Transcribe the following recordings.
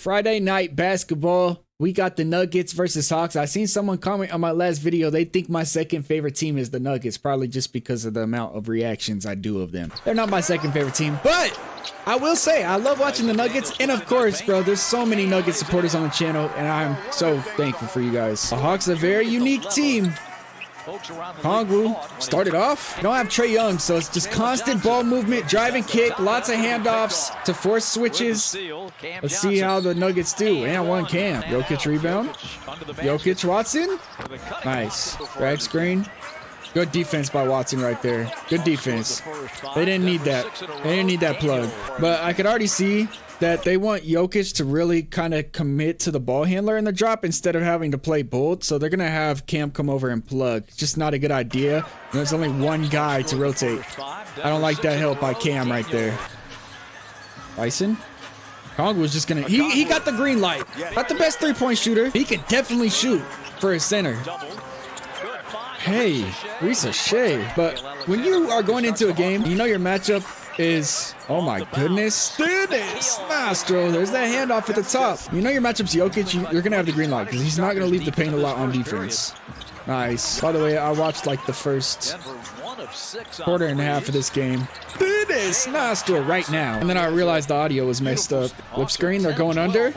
Friday night basketball. We got the Nuggets versus Hawks. I seen someone comment on my last video. They think my second favorite team is the Nuggets, probably just because of the amount of reactions I do of them. They're not my second favorite team, but I will say I love watching the Nuggets. And of course, bro, there's so many Nuggets supporters on the channel, and I'm so thankful for you guys. The Hawks are a very unique team. Hongwu started off. Don't have Trae Young, so it's just constant ball movement, drive and kick, lots of handoffs to force switches. Let's see how the Nuggets do. And one Cam. Jokic rebound. Jokic, Watson. Nice. Drag screen. Good defense by Watson right there. Good defense. They didn't need that. They didn't need that plug. But I could already see that they want Jokic to really kind of commit to the ball handler in the drop instead of having to play bold. So they're going to have Cam come over and plug. It's just not a good idea. There's only one guy to rotate. I don't like that help by Cam right there. Bison. Kong was just going to... He got the green light. Not the best three-point shooter. He could definitely shoot for his center. Hey, Risa Shea. But when you are going into a game, you know your matchup is, oh my goodness, Nostro. There's that handoff at the top. You know your matchup's Jokic, you're gonna have the green light because he's not gonna leave the paint a lot on defense. Nice. By the way, I watched like the first quarter and a half of this game. Nostro right now. And then I realized the audio was messed up. Whip screen, they're going under.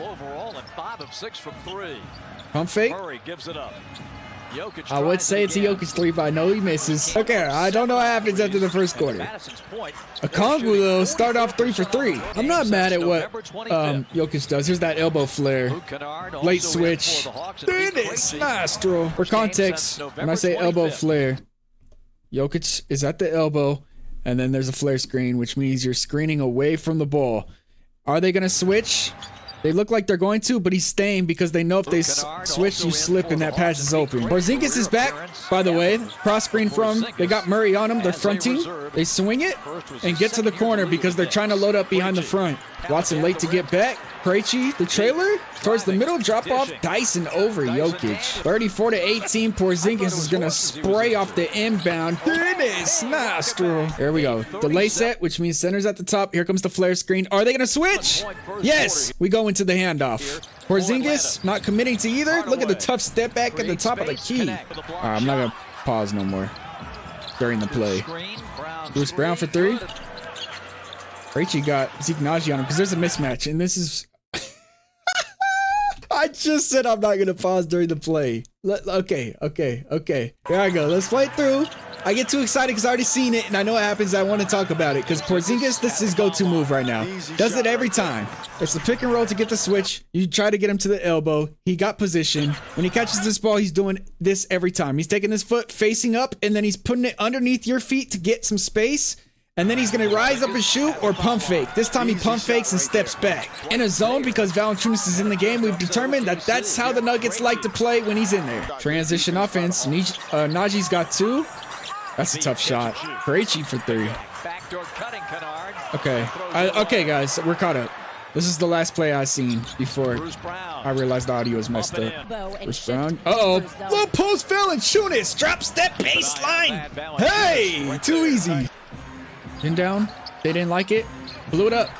Pump fake. I would say it's a Jokic three, but I know he misses. Okay, I don't know what happens after the first quarter. Okongwu, though, start off 3 for 3. I'm not mad at what Jokic does. Here's that elbow flare. Late switch. Nostro. For context, when I say elbow flare, Jokic is at the elbow, and then there's a flare screen, which means you're screening away from the ball. Are they going to switch? They look like they're going to, but he's staying because they know if they switch, you slip and that pass is open. Porzingis is back, by the way. Cross screen from, they got Murray on him. They're fronting. They swing it and get to the corner because they're trying to load up behind the front. Watson late to get back. Krejci, the trailer, towards the middle, drop off. Dyson over Jokic. 34-18. Porzingis is going to spray off the inbound. Nostro. There we go. Delay set, which means center's at the top. Here comes the flare screen. Are they going to switch? Yes. We go into the handoff. Porzingis not committing to either. Look at the tough step back at the top of the key. I'm not going to pause no more during the play. Bruce Brown for 3. Krejci got ZTAY on him because there's a mismatch, and this is... I just said I'm not going to pause during the play. Okay. Here I go. Let's play it through. I get too excited because I already seen it, and I know what happens. I want to talk about it because Porzingis, this is his go-to move right now. Does it every time. It's the pick and roll to get the switch. You try to get him to the elbow. He got position. When he catches this ball, he's doing this every time. He's taking his foot facing up, and then he's putting it underneath your feet to get some space. And then he's going to rise up and shoot or pump fake. This time he pump fakes and steps back. In a zone, because Valanciunas is in the game, we've determined that that's how the Nuggets like to play when he's in there. Transition offense. Najee's got 2. That's a tough shot. Krejci for 3. Okay. Okay, guys. We're caught up. This is the last play I seen before I realized the audio was messed up. Bruce Brown. Uh-oh. Low post Valanciunas. Drop step baseline. Hey! Too easy. In down. They didn't like it. Blew it up.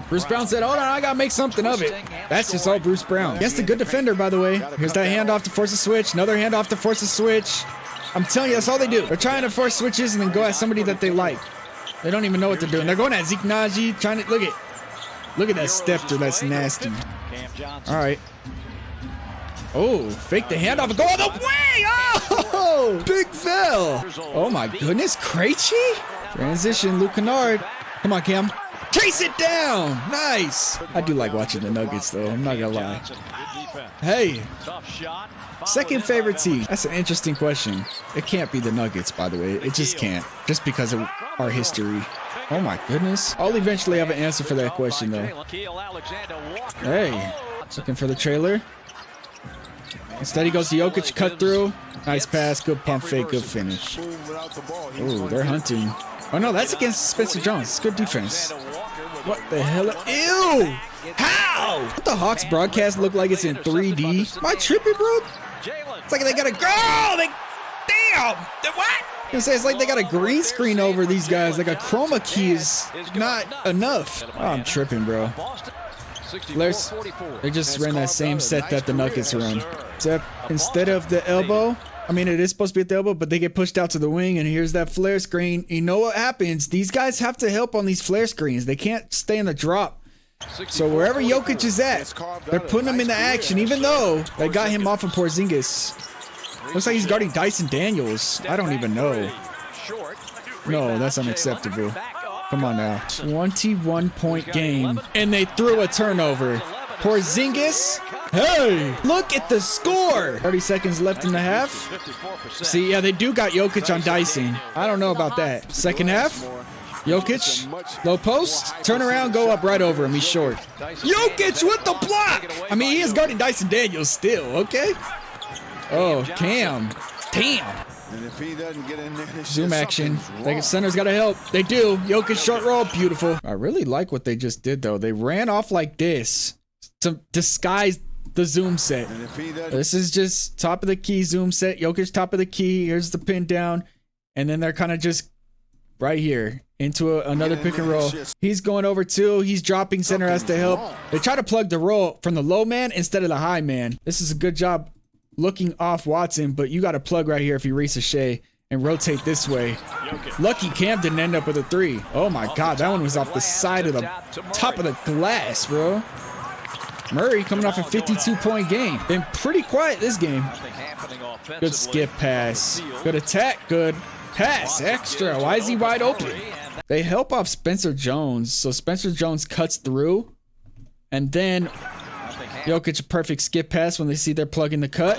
Bruce Brown said, hold on, I gotta make something of it. That's just all Bruce Brown. Against a good defender, by the way. Here's that handoff to force a switch. Another handoff to force a switch. I'm telling you, that's all they do. They're trying to force switches and then go at somebody that they like. They don't even know what they're doing. They're going at ZTAY, trying to... Look at that step through. That's nasty. All right. Oh, fake the handoff and go all the way. Oh, big fell. Oh, my goodness. Krejci? Transition, Luke Kennard. Come on, Cam. Chase it down. Nice. I do like watching the Nuggets, though. I'm not going to lie. Hey. Second favorite team. That's an interesting question. It can't be the Nuggets, by the way. It just can't. Just because of our history. Oh, my goodness. I'll eventually have an answer for that question, though. Hey. Looking for the trailer. Instead, he goes to Jokic, cut through. Nice pass, good pump fake, good finish. Oh, they're hunting. Oh, no, that's against Spencer Jones. It's good defense. What the hell? Ew! How? What the Hawks broadcast look like it's in 3D? Am I tripping, bro? It's like they got a... Oh, damn! What? It's like they got a green screen over these guys. Like a chroma key is not enough. Oh, I'm tripping, bro. Flares, they just ran that same set that the Nuggets run. Except instead of the elbow, I mean, it is supposed to be at the elbow, but they get pushed out to the wing, and here's that flare screen. You know what happens? These guys have to help on these flare screens. They can't stay in the drop. So wherever Jokic is at, they're putting him into action, even though they got him off of Porzingis. Looks like he's guarding Dyson Daniels. I don't even know. No, that's unacceptable. Come on now. 21-point game, and they threw a turnover. Porzingis. Hey, look at the score. 30 seconds left in the half. See, yeah, they do got Jokic on Dyson. I don't know about that. Second half. Jokic, low post, turn around, go up right over him. He's short. Jokic with the block. I mean, he is guarding Dyson Daniels still, okay? Oh, Cam. Damn. Zoom action. Like, center's got to help. They do. Jokic short roll. Beautiful. I really like what they just did, though. They ran off like this to disguise the zoom set. This is just top of the key zoom set. Jokic top of the key. Here's the pin down. And then they're kind of just right here into another pick and roll. He's going over two. He's dropping. Center has to help. They try to plug the roll from the low man instead of the high man. This is a good job looking off Watson, but you got to plug right here if you ricochet and rotate this way. Lucky Cam didn't end up with a three. Oh my God, that one was off the side of the top of the glass, bro. Murray coming off a 52-point game. Been pretty quiet this game. Good skip pass. Good attack. Good pass. Extra. Why is he wide open? They help off Spencer Jones. So Spencer Jones cuts through. And then Jokic a perfect skip pass when they see they're plugging the cut.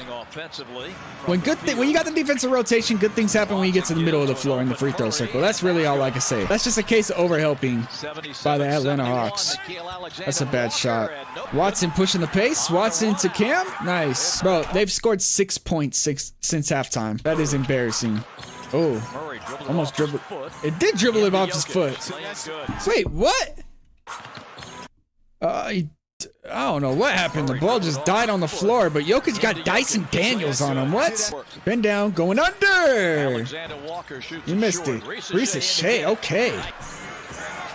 When you got the defensive rotation, good things happen when you get to the middle of the floor in the free throw circle. That's really all I can say. That's just a case of overhelping by the Atlanta Hawks. That's a bad shot. Watson pushing the pace. Watson to Cam. Nice. Bro, they've scored 6 points since halftime. That is embarrassing. Oh, almost dribbled. It did dribble him off his foot. Wait, what? I don't know what happened. The ball just died on the floor, but Jokic got Dyson Daniels on him. What? Bend down, going under. You missed it. Ricochet, okay.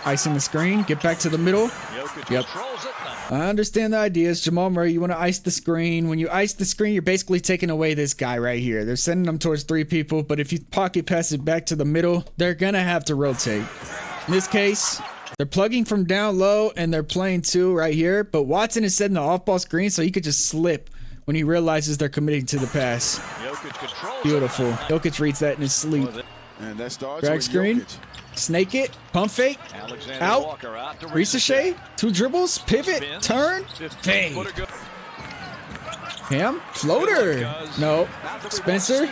Icing the screen, get back to the middle. Yep. I understand the ideas. Jamal Murray, you want to ice the screen. When you ice the screen, you're basically taking away this guy right here. They're sending him towards three people, but if you pocket pass it back to the middle, they're going to have to rotate. In this case, they're plugging from down low, and they're playing two right here, but Watson is setting the off-ball screen so he could just slip when he realizes they're committing to the pass. Beautiful. Jokic reads that in his sleep. Drag screen. Snake it, pump fake, out, ricochet, two dribbles, pivot, turn, fade. Cam, floater. No, Spencer.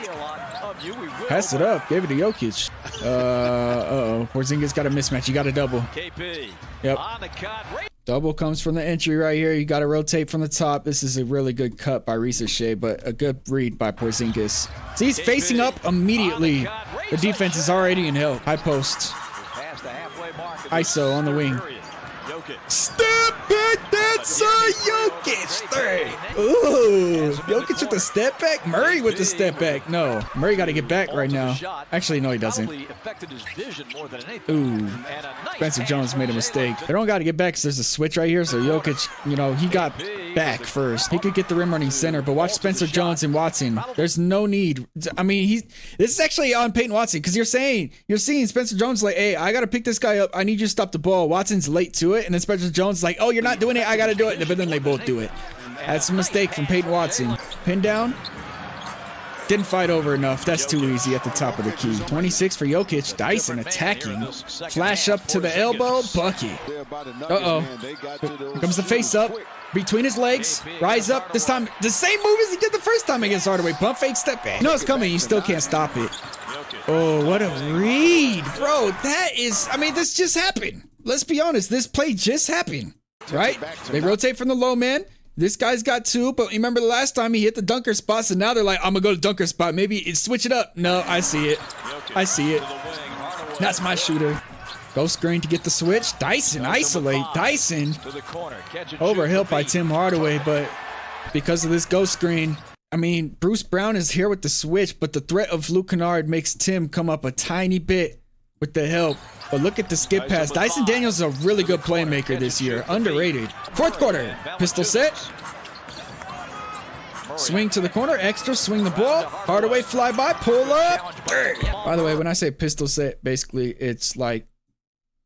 Pass it up, gave it to Jokic. Uh-oh, Porzingis got a mismatch. You got a double. Yep. Double comes from the entry right here. You got to rotate from the top. This is a really good cut by Ricochet, but a good read by Porzingis. See, he's facing up immediately. The defense is already in help. High post. ISO on the wing. Step back, that's a Jokic three. Ooh, Jokic with the step back. Murray with the step back. No, Murray got to get back right now. Actually, no, he doesn't. Ooh, Spencer Jones made a mistake. They don't got to get back because there's a switch right here. So Jokic, you know, he got back first. He could get the rim running center, but watch Spencer Jones and Watson. There's no need. I mean, this is actually on Peyton Watson because you're seeing Spencer Jones like, hey, I got to pick this guy up. I need you to stop the ball. Watson's late to it, and then Spencer Jones is like, oh, you're not doing it. I got to do it. But then they both do it. That's a mistake from Peyton Watson. Pin down. Didn't fight over enough. That's too easy at the top of the key. 26 for Jokic. Dyson attacking. Flash up to the elbow. Bucky. Uh-oh. Here comes the face up. Between his legs. Rise up. This time, the same move as he did the first time against Hardaway. Pump fake, step back. You know it's coming. You still can't stop it. Oh, what a read. Bro, that is... I mean, this just happened. Let's be honest. This play just happened. Right? They rotate from the low man. This guy's got two, but remember the last time he hit the dunker spot, so now they're like, I'm going to go to dunker spot. Maybe switch it up. No, I see it. I see it. That's my shooter. Go screen to get the switch. Dyson, isolate. Dyson. Overhelped by Tim Hardaway, but because of this go screen, I mean, Bruce Brown is here with the switch, but the threat of Luke Kennard makes Tim come up a tiny bit with the help. But look at the skip pass. Dyson Daniels is a really good playmaker this year. Underrated. Fourth quarter. Pistol set. Swing to the corner. Extra. Swing the ball. Hardaway fly by. Pull up. By the way, when I say pistol set, basically it's like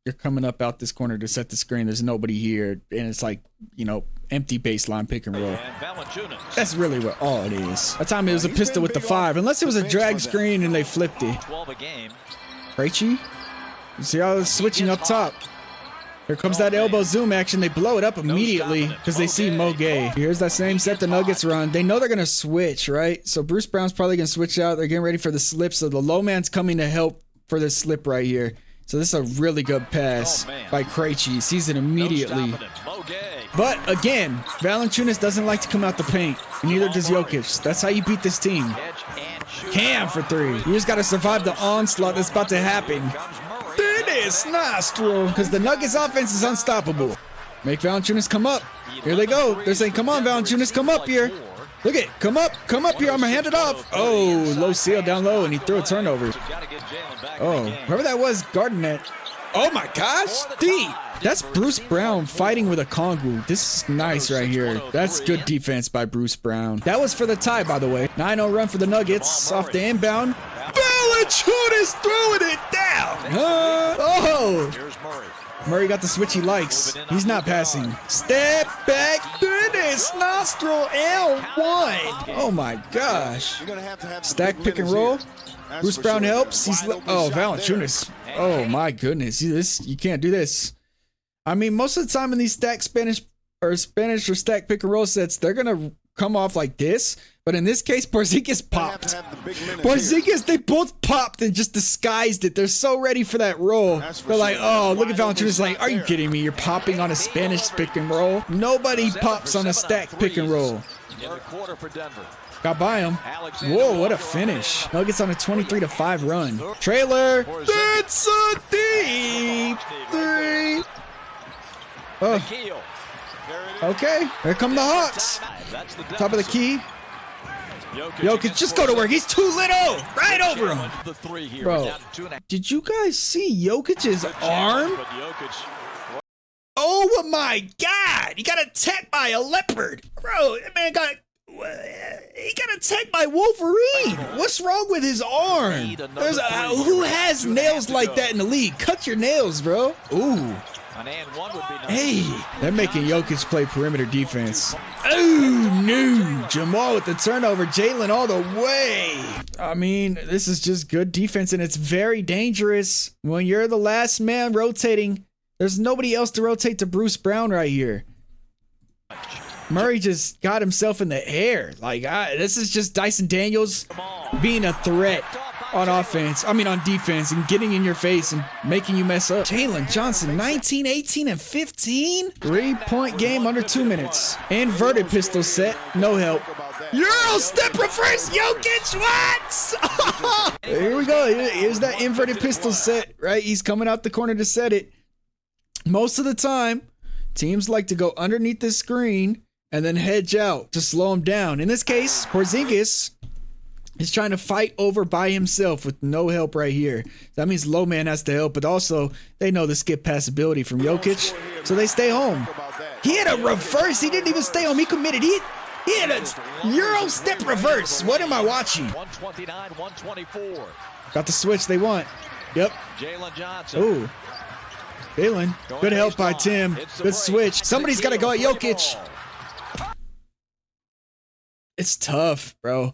you're coming up out this corner to set the screen. There's nobody here. And it's like, you know, empty baseline pick and roll. That's really what all it is. That time it was a pistol with the 5. Unless it was a drag screen and they flipped it. Krejci. You see how it's switching up top. Here comes that elbow zoom action. They blow it up immediately because they see Mo Gay. Here's that same set the Nuggets run. They know they're going to switch, right? So Bruce Brown's probably going to switch out. They're getting ready for the slip. So the low man's coming to help for this slip right here. So this is a really good pass by Krejci. Sees it immediately. But again, Valanciunas doesn't like to come out the paint. And neither does Jokic. That's how you beat this team. Cam for 3. You just got to survive the onslaught that's about to happen. Finish nostril, because the Nuggets offense is unstoppable. Make Valanciunas come up. Here they go. They're saying, come on, Valanciunas, come up here. Look it, come up here. I'm gonna hand it off. Oh, low seal down low, and he threw a turnover. Oh, whoever that was guarding that. Oh my gosh, D. That's Bruce Brown fighting with a Kongu. This is nice right here. That's good defense by Bruce Brown. That was for the tie, by the way. 9-0 run for the Nuggets off the inbound. Valanciunas throwing it down. Oh. Murray got the switch he likes. He's not passing. Step back. Finish. Nostril L1. Oh my gosh. Stack pick and roll. Bruce Brown helps. Oh, Valanciunas. Oh my goodness. You can't do this. I mean, most of the time in these Spanish or stack pick and roll sets, they're gonna come off like this. But in this case, Porzingis popped. Porzingis, they both popped and just disguised it. They're so ready for that roll. They're like, oh, look at Valanciunas. Like, are you kidding me? You're popping on a Spanish pick and roll? Nobody pops on a stack pick and roll. Got by him. Whoa, what a finish. Nuggets on a 23-5 run. Trailer. That's a deep 3. Oh. Okay, here come the Hawks. Top of the key. Jokic, just go to work. He's too little. Right over him. Bro, did you guys see Jokic's arm? Oh my God. He got attacked by a leopard. Bro, that man he got attacked by Wolverine. What's wrong with his arm? Who has nails like that in the league? Cut your nails, bro. Ooh. Hey, they're making Jokic play perimeter defense. Oh, no. Jamal with the turnover. Jalen all the way. I mean, this is just good defense, and it's very dangerous when you're the last man rotating. There's nobody else to rotate to Bruce Brown right here. Murray just got himself in the air. Like, this is just Dyson Daniels being a threat on offense. I mean, on defense, and getting in your face and making you mess up. Jalen Johnson, 19, 18, and 15. 3-point game under 2 minutes. Inverted pistol set. No help. Euro step reverse. Jokic, what? Here we go. Here's that inverted pistol set, right? He's coming out the corner to set it. Most of the time, teams like to go underneath the screen and then hedge out to slow him down. In this case, Porzingis is trying to fight over by himself with no help right here. That means low man has to help, but also they know the skip pass ability from Jokic, so they stay home. He had a reverse. He didn't even stay home. He committed. He had a Euro step reverse. What am I watching? 129, 124. Got the switch they want. Yep. Jalen Johnson. Ooh. Jalen. Good help by Tim. Good switch. Somebody's got to go at Jokic. It's tough, bro.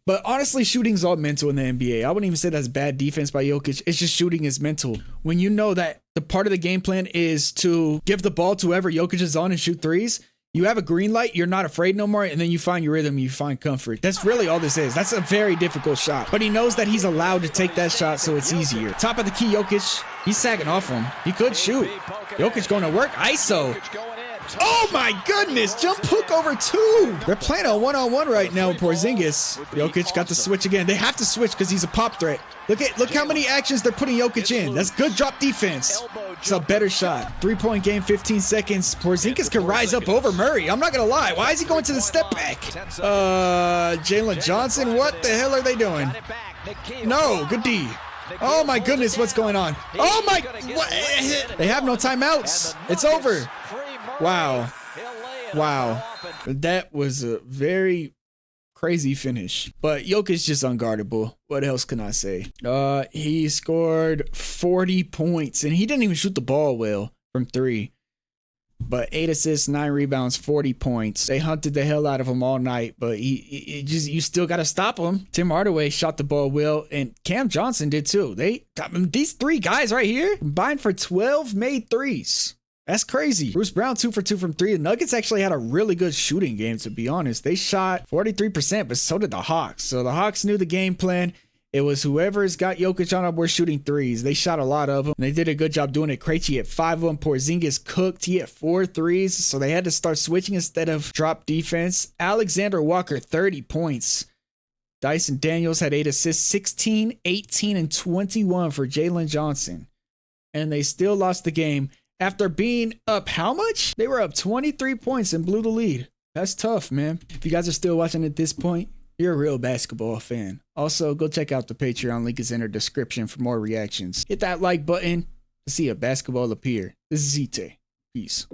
But honestly, shooting's all mental in the NBA. I wouldn't even say that's bad defense by Jokic. It's just shooting is mental. When you know that the part of the game plan is to give the ball to whoever Jokic is on and shoot threes, you have a green light, you're not afraid no more, and then you find your rhythm, you find comfort. That's really all this is. That's a very difficult shot. But he knows that he's allowed to take that shot, so it's easier. Top of the key, Jokic. He's sagging off him. He could shoot. Jokic going to work. ISO. Oh my goodness, jump hook over 2. They're playing a one-on-one right now with Porzingis. Jokic got the switch again. They have to switch because he's a pop threat. Look how many actions they're putting Jokic in. That's good drop defense. It's a better shot. 3-point game, 15 seconds. Porzingis can rise up over Murray. I'm not gonna lie. Why is he going to the step back? Jalen Johnson, what the hell are they doing? No, good D. Oh my goodness, what's going on? Oh my, what? They have no timeouts. It's over. Wow. Wow. That was a very crazy finish. But Jokic just unguardable. What else can I say? He scored 40 points and he didn't even shoot the ball well from 3. But 8 assists, 9 rebounds, 40 points. They hunted the hell out of him all night, but you still got to stop him. Tim Hardaway shot the ball well, and Cam Johnson did too. These 3 guys right here combined for 12 made threes. That's crazy. Bruce Brown 2 for 2 from 3. The Nuggets actually had a really good shooting game, to be honest. They shot 43%, but so did the Hawks. So the Hawks knew the game plan. It was whoever's got Jokic on up, we're shooting threes. They shot a lot of them. They did a good job doing it. Krejci had 5 of them. Porzingis cooked. He had 4 threes. So they had to start switching instead of drop defense. Alexander Walker, 30 points. Dyson Daniels had 8 assists, 16, 18, and 21 for Jalen Johnson. And they still lost the game after being up how much? They were up 23 points and blew the lead. That's tough, man. If you guys are still watching at this point, you're a real basketball fan. Also, go check out the Patreon. Link is in the description for more reactions. Hit that like button to see a basketball appear. This is ZTAY. Peace.